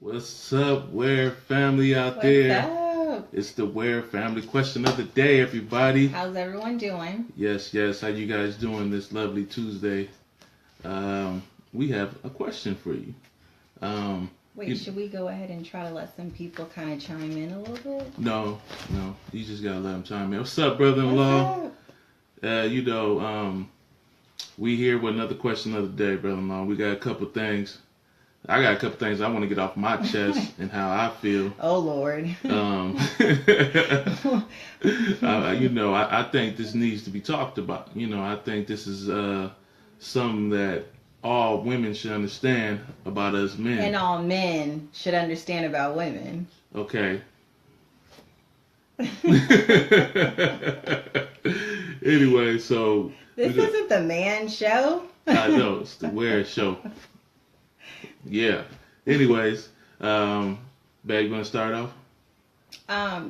What's up, Ware family out What's there? up? It's the Ware family question of the day, everybody. How's everyone doing? Yes, yes. How you guys doing this lovely Tuesday? We have a question for you. Um, Wait, you should we go ahead and try to let some people kind of chime in a little bit? no, no. You just gotta let them chime in. What's up, What's brother-in-law? up? We here with another question of the day, brother-in-law. We got a couple things. I got a couple things I want to get off my chest and how I feel. Oh, Lord. I think this needs to be talked about. I think this is something that all women should understand about us men. And all men should understand about women. Okay. Anyway, so This isn't the man show. I know it's the Ware show. Yeah. Anyways, Bag, you want to start off?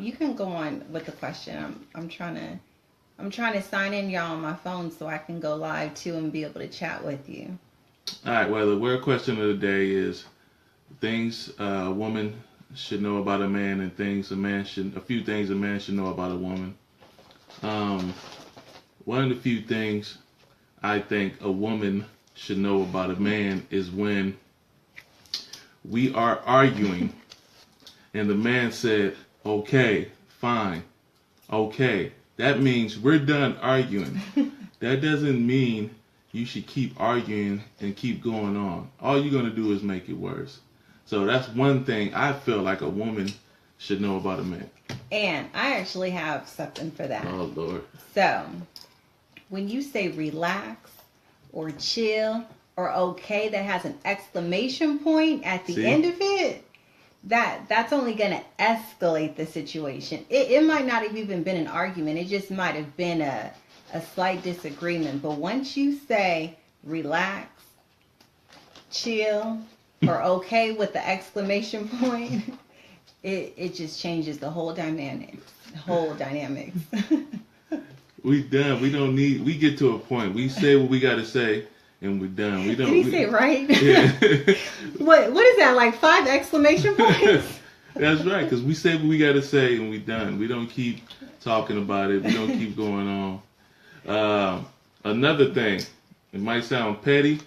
You can go on with the question. I'm trying to sign in y'all on my phone so I can go live too and be able to chat with you. All right. Well, the Ware question of the day is things a woman should know about a man and a few things a man should know about a woman. One of the few things I think a woman should know about a man is when we are arguing and the man said, okay, fine, okay. That means we're done arguing. That doesn't mean you should keep arguing and keep going on. All you're going to do is make it worse. So that's one thing I feel like a woman should know about a man. And I actually have something for that. Oh, Lord. So, when you say relax or chill or okay that has an exclamation point at the end of it, that's only going to escalate the situation. It might not have even been an argument. It just might have been a slight disagreement. But once you say relax, chill, or okay with the exclamation point, it just changes the whole dynamics. We done. We get to a point. We say what we got to say and we're done. We don't. Did he say right? Yeah. What is that, like 5 exclamation points? That's right, because we say what we got to say and we're done. We don't keep talking about it. We don't keep going on. Another thing, it might sound petty,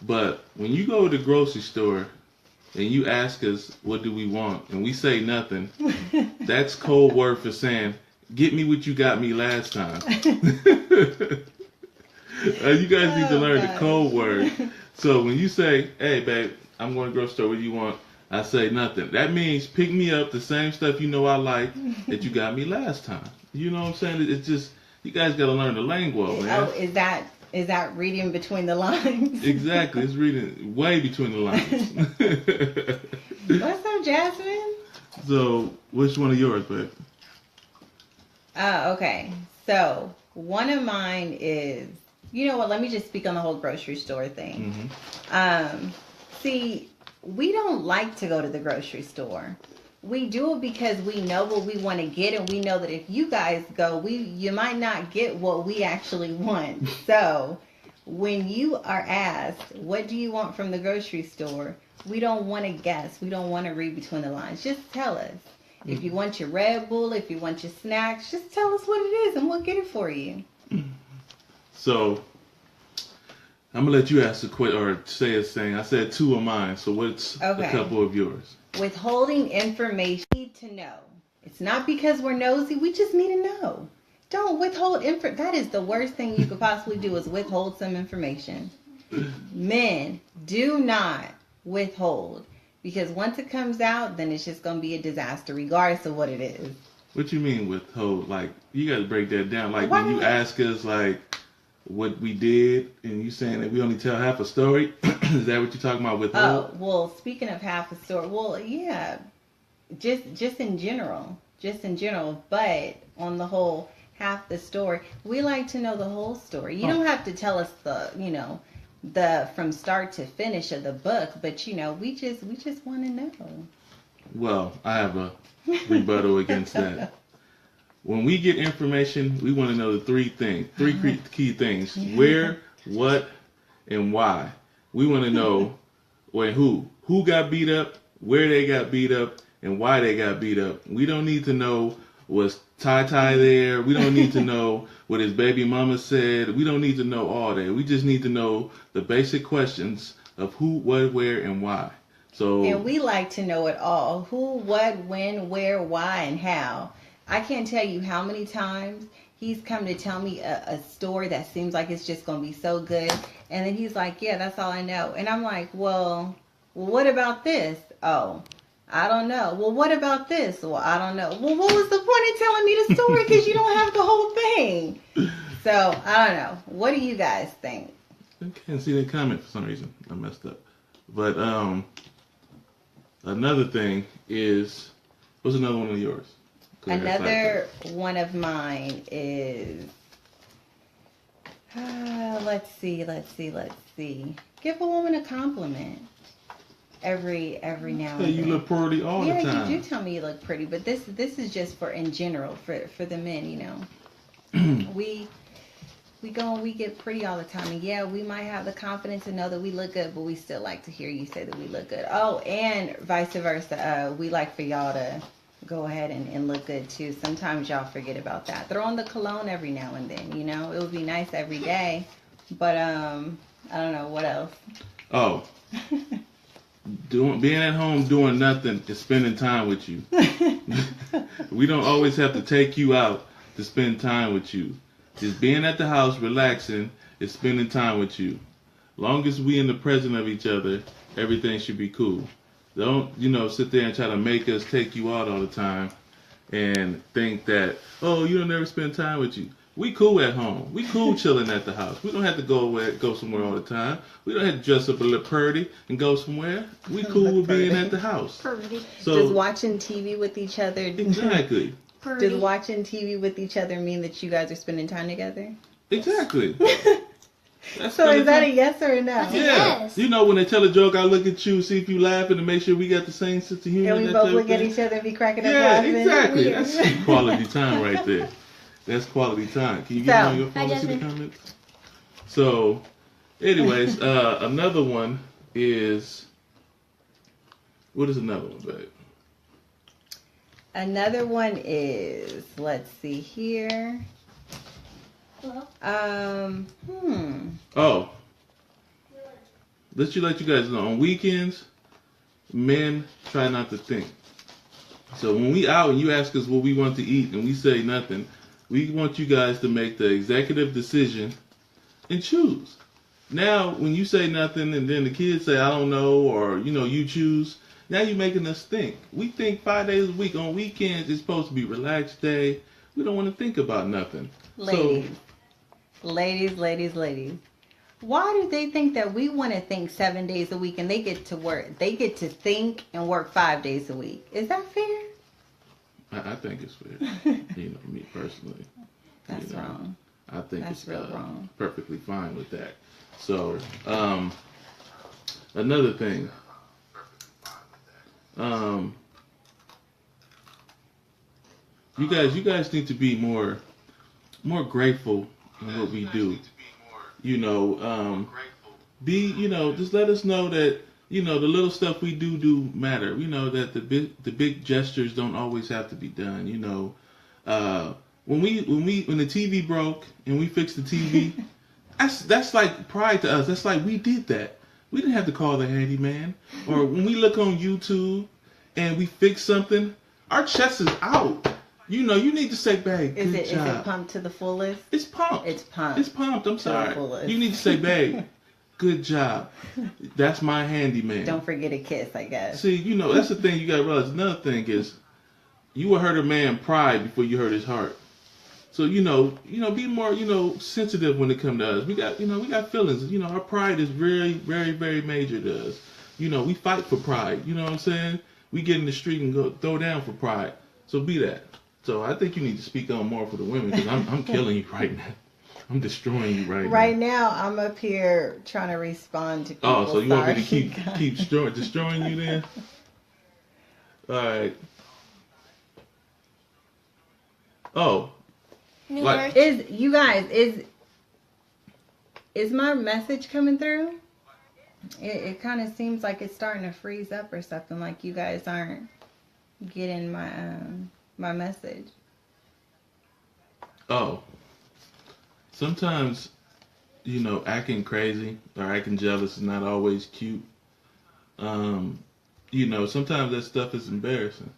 but when you go to the grocery store and you ask us what do we want and we say nothing, that's code word for saying, get me what you got me last time. You guys need to learn the code word. So when you say, hey, babe, I'm going to the grocery store, what do you want? I say nothing. That means pick me up the same stuff you know I like that you got me last time. You know what I'm saying? It's just, you guys got to learn the lingo, man. Oh, is that reading between the lines? Exactly. It's reading way between the lines. What's up, Jasmine? So, which one of yours, babe? Okay. So, one of mine is, you know what, let me just speak on the whole grocery store thing. Mm-hmm. See, we don't like to go to the grocery store. We do it because we know what we want to get, and we know that if you guys go, you might not get what we actually want. So, when you are asked, what do you want from the grocery store? We don't want to guess. We don't want to read between the lines. Just tell us. If you want your Red Bull, if you want your snacks, just tell us what it is and we'll get it for you. So, I'm going to let you ask a question or say a thing. I said 2 of mine, so what's a couple of yours? Withholding information. We need to know. It's not because we're nosy. We just need to know. Don't withhold info. That is the worst thing you could possibly do is withhold some information. Men, do not withhold. Because once it comes out, then it's just going to be a disaster, regardless of what it is. What you mean withhold? Like, you got to break that down. Like, when you ask us, like, what we did, and you saying that we only tell half a story, is that what you're talking about, withhold? Oh, well, speaking of half a story, well, yeah, just in general. But on the whole, half the story, we like to know the whole story. You don't have to tell us the from start to finish of the book, but we just want to know. Well, I have a rebuttal against that. When we get information, we want to know the 3 key things: where, what, and why. We want to know who got beat up, where they got beat up and why they got beat up. We don't need to know was Ty there. We don't need to know what his baby mama said. We don't need to know all that. We just need to know the basic questions of who, what, where, and why. So, and we like to know it all. Who, what, when, where, why, and how. I can't tell you how many times he's come to tell me a story that seems like it's just going to be so good. And then he's like, yeah, that's all I know. And I'm like, well, what about this? Oh, I don't know. Well, what about this? Well, I don't know. Well, what was the point of telling me the story? Because you don't have the whole thing. So, I don't know. What do you guys think? I can't see that comment for some reason. I messed up. But another thing is, what's another one of yours? Another one of mine is, let's see. Give a woman a compliment every now and then. You look pretty all the time. Yeah, you do tell me you look pretty, but this is just for in general for the men. You know, we go and we get pretty all the time, and yeah, we might have the confidence to know that we look good, but we still like to hear you say that we look good. Oh, and vice versa. We like for y'all to go ahead and look good too. Sometimes y'all forget about that. Throw on the cologne every now and then. You know, it would be nice every day, but I don't know what else. Oh. Being at home doing nothing is spending time with you. We don't always have to take you out to spend time with you. Just being at the house relaxing is spending time with you. Long as we in the presence of each other, everything should be cool. Don't, sit there and try to make us take you out all the time and think that, oh, you don't never spend time with you. We cool at home. We cool chilling at the house. We don't have to go somewhere all the time. We don't have to dress up a little pretty and go somewhere. We cool with being at the house. Pretty. So, does watching TV with each other... Exactly. Does watching TV with each other mean that you guys are spending time together? Exactly. So is that a yes or a no? Yeah. Yes. When they tell a joke, I look at you, see if you laughing, to make sure we got the same sense of humor. And we both look at each other and be cracking up laughing. Yeah, exactly. That's quality time right there. That's quality time. Can you get on your phone and see the comments? So, anyways, another one is... What is another one, babe? Another one is... Let's see here. Oh. Let you guys know. On weekends, men try not to think. So when we out and you ask us what we want to eat and we say nothing, we want you guys to make the executive decision and choose. Now, when you say nothing and then the kids say, I don't know, or, you choose, now you're making us think. We think 5 days a week. On weekends, it's supposed to be relaxed day. We don't want to think about nothing. Ladies. Why do they think that we want to think 7 days a week and they get to work? They get to think and work 5 days a week. Is that fair? I think it's fair. Me personally. That's wrong. I think That's it's real wrong. Perfectly fine with that. So, another thing. You guys need to be more grateful in what we do. Just let us know that the little stuff we do matter. That the big gestures don't always have to be done. When the TV broke and we fixed the TV, that's like pride to us. That's like we did that. We didn't have to call the handyman. Or when we look on YouTube and we fix something, our chest is out. You need to say, babe, good job. Is it pumped to the fullest? It's pumped. It's pumped. It's pumped. I'm sorry. Fullest. You need to say, babe, good job. That's my handyman. Don't forget a kiss, I guess. See, that's the thing you got to realize. Another thing is, you will hurt a man's pride before you hurt his heart. So, be more, sensitive when it comes to us. We got feelings. Our pride is very, very, very major to us. We fight for pride. You know what I'm saying? We get in the street and go throw down for pride. So be that. So I think you need to speak on more for the women because I'm killing you right now. I'm destroying you right now. Right now, I'm up here trying to respond to people. Oh, so you want me to keep destroying you then? All right. Oh. Is my message coming through? It kind of seems like it's starting to freeze up or something. Like you guys aren't getting my message. Oh, sometimes, acting crazy or acting jealous is not always cute. Sometimes that stuff is embarrassing.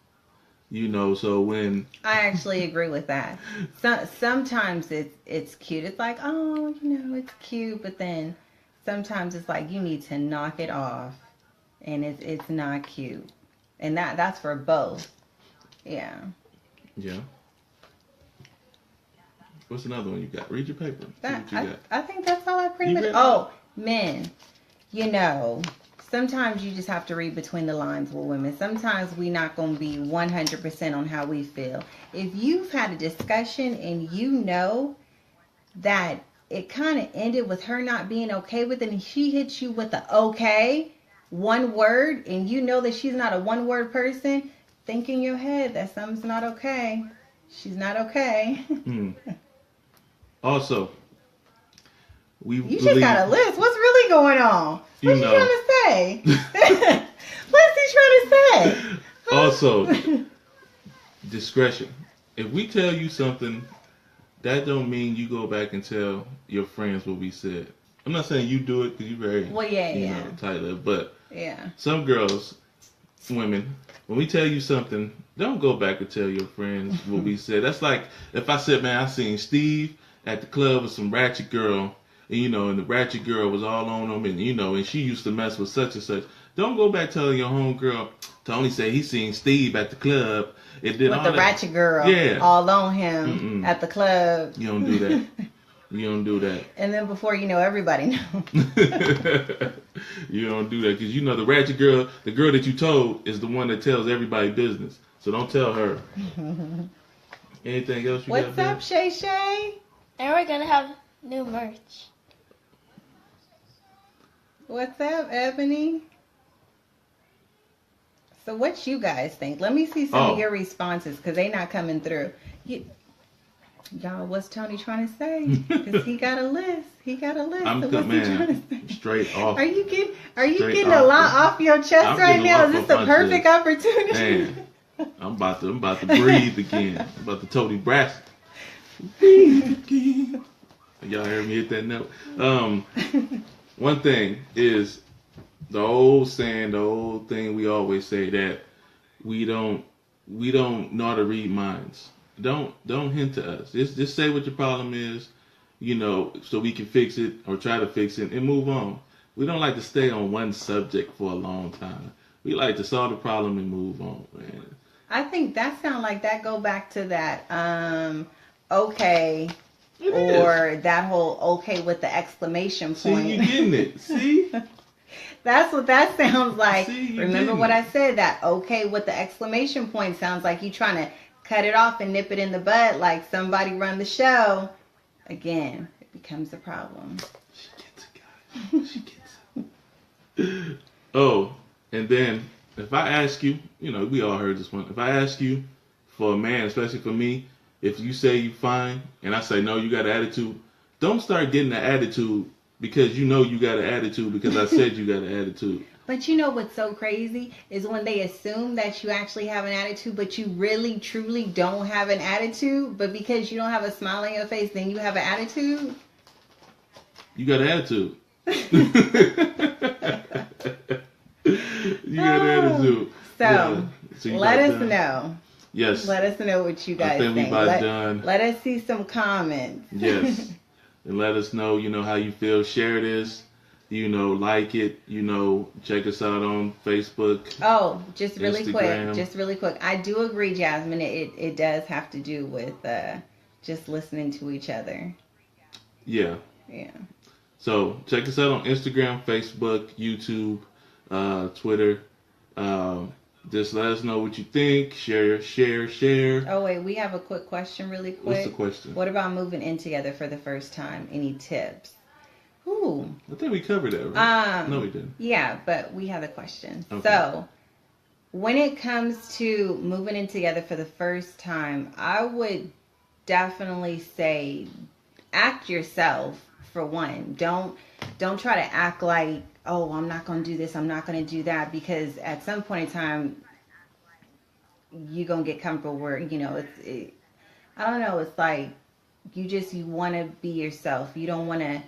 So when I actually agree with that. Sometimes it's cute. It's like, oh, it's cute, but then sometimes it's like you need to knock it off, and it's not cute, and that's for both. Yeah. Yeah. What's another one you got? Read your paper. See what you got. I think that's all I pretty You much. read Oh, men, sometimes you just have to read between the lines with women. Sometimes we not going to be 100% on how we feel. If you've had a discussion and you know that it kind of ended with her not being okay with it, and she hits you with the okay, one word, and you know that she's not a one word person, think in your head that something's not okay. She's not okay. Also, you just got a list. What's really going on? What's he trying to say? What's he trying to say? Also, discretion. If we tell you something, that don't mean you go back and tell your friends what we said. I'm not saying you do it because you're very, tight-lipped, but some girls, women, when we tell you something, don't go back and tell your friends what we said. That's like if I said, man, I seen Steve at the club with some ratchet girl, and and the ratchet girl was all on him, and and she used to mess with such and such. Don't go back telling your homegirl, Tony said he seen Steve at the club. It did with all the that. Ratchet girl all on him at the club. You don't do that. You don't do that. And then before you know, everybody knows. You don't do that because the ratchet girl, the girl that you told, is the one that tells everybody business. So don't tell her. Anything else you got? What's up, Shay Shay? And we're gonna have new merch. What's up, Ebony? So what you guys think? Let me see some of your responses because they not coming through. Y'all, what's Tony trying to say? Because he got a list. I'm so what's he trying to say? Straight off. Are you getting a lot off your chest right now? Is this the perfect opportunity? Man, I'm about to breathe again. I'm about to Tony Braxton. Breathe again. Y'all heard me hit that note. One thing is the old saying, the old thing we always say that we don't know how to read minds. Don't hint to us. Just say what your problem is, so we can fix it or try to fix it and move on. We don't like to stay on one subject for a long time. We like to solve the problem and move on, man. I think that sounds like that go back to that okay. Or that whole okay with the exclamation point. See, you getting it. See? That's what that sounds like. See, Remember what I said? That okay with the exclamation point sounds like you trying to cut it off and nip it in the bud like somebody run the show. Again, it becomes a problem. She gets it, guys. She gets it. Oh, and then if I ask you, we all heard this one. If I ask you for a man, especially for me, if you say you fine and I say no, you got an attitude, don't start getting an attitude because you got an attitude because I said you got an attitude. But what's so crazy is when they assume that you actually have an attitude, but you really, truly don't have an attitude. But because you don't have a smile on your face, then you have an attitude. You got an attitude. You got an attitude. So let us know. Yes. Let us know what you guys think. We about done. Let us see some comments. Yes. And let us know, how you feel. Share this. Like it, check us out on Facebook. Oh, just really Instagram. quick. I do agree, Jasmine. It does have to do with just listening to each other. Yeah. Yeah. So check us out on Instagram, Facebook, YouTube, Twitter. Just let us know what you think. Share. Oh, wait. We have a quick question really quick. What's the question? What about moving in together for the first time? Any tips? Ooh. I think we covered that, right? No, we didn't. Yeah, but we have a question. Okay. So, when it comes to moving in together for the first time, I would definitely say act yourself for one. Don't try to act like, oh, I'm not going to do this, I'm not going to do that, because at some point in time, you're going to get comfortable where, I don't know, it's like you want to be yourself. You don't want to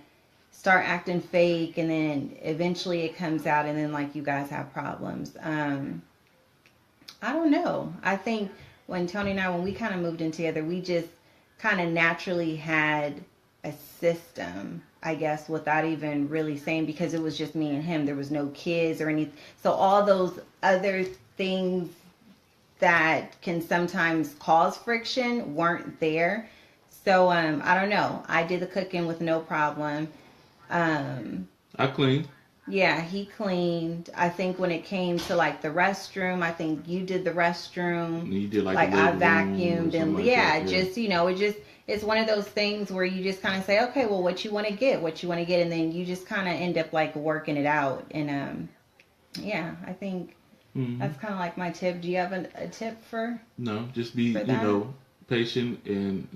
start acting fake, and then eventually it comes out, and then like you guys have problems. I don't know. I think when Tony and I, when we kind of moved in together, we just kind of naturally had a system, I guess, without even really saying, because it was just me and him. There was no kids or anything. So all those other things that can sometimes cause friction weren't there. So I don't know. I did the cooking with no problem. I clean. Yeah, he cleaned. I think when it came to like the restroom, I think you did the restroom. You did like the I living room or vacuumed, something and like yeah, that, just it's one of those things where you just kind of say, okay, well, what you want to get, and then you just kind of end up like working it out. And yeah, I think that's kind of like my tip. Do you have a tip for? No, just be that? patient and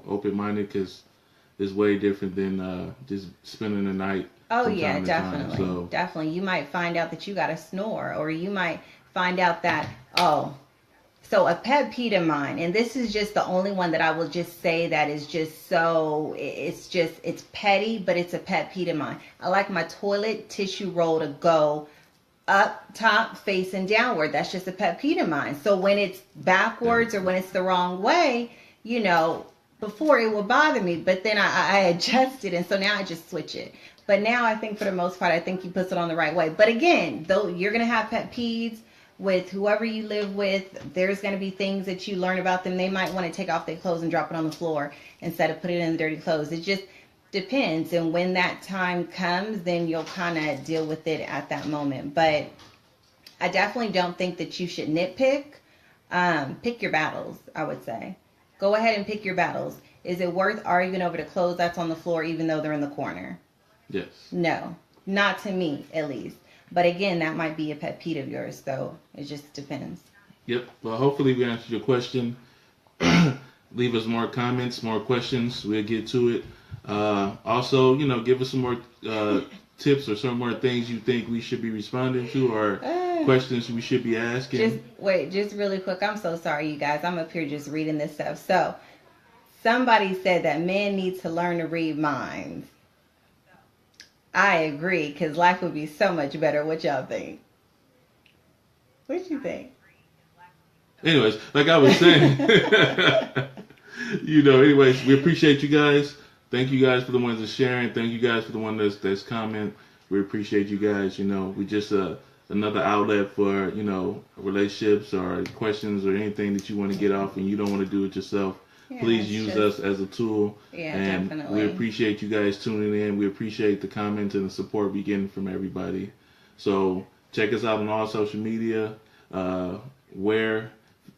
open minded, because it's way different than just spending the night. Oh from yeah, time to time. definitely. So Definitely. You might find out that you got to snore, or you might find out that, so a pet peeve of mine, and this is just the only one that I will just say that is just so, it's petty, but it's a pet peeve of mine. I like my toilet tissue roll to go up top facing downward. That's just a pet peeve of mine. So when it's backwards or when it's the wrong way, before it would bother me, but then I adjusted, and so now I just switch it. But now I think for the most part, I think he puts it on the right way. But again, though, you're going to have pet peeves with whoever you live with. There's going to be things that you learn about them. They might want to take off their clothes and drop it on the floor instead of putting it in the dirty clothes. It just depends. And when that time comes, then you'll kind of deal with it at that moment. But I definitely don't think that you should nitpick. Pick your battles, I would say. Go ahead and pick your battles. Is it worth arguing over the clothes that's on the floor even though they're in the corner? Yes. No, not to me, at least. But again, that might be a pet peeve of yours, so it just depends. Yep. Well, hopefully we answered your question. Leave us more comments, more questions. We'll get to it. Also, give us some more tips or some more things you think we should be responding to, or questions we should be asking. Just really quick. I'm so sorry, you guys. I'm up here just reading this stuff. So, somebody said that men need to learn to read minds. I agree, because life would be so much better. What y'all think? What you think? Anyways, like I was saying, anyways, we appreciate you guys. Thank you guys for the ones that's sharing. Thank you guys for the one that's comment. We appreciate you guys. We just another outlet for relationships or questions or anything that you want to get off and you don't want to do it yourself. Yeah, please use us as a tool. Yeah, and definitely. We appreciate you guys tuning in. We appreciate the comments and the support we're getting from everybody. So check us out on all social media. Where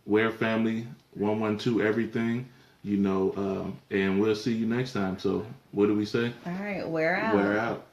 Family 112 everything. And we'll see you next time. So what do we say? All right, we're out. We're out.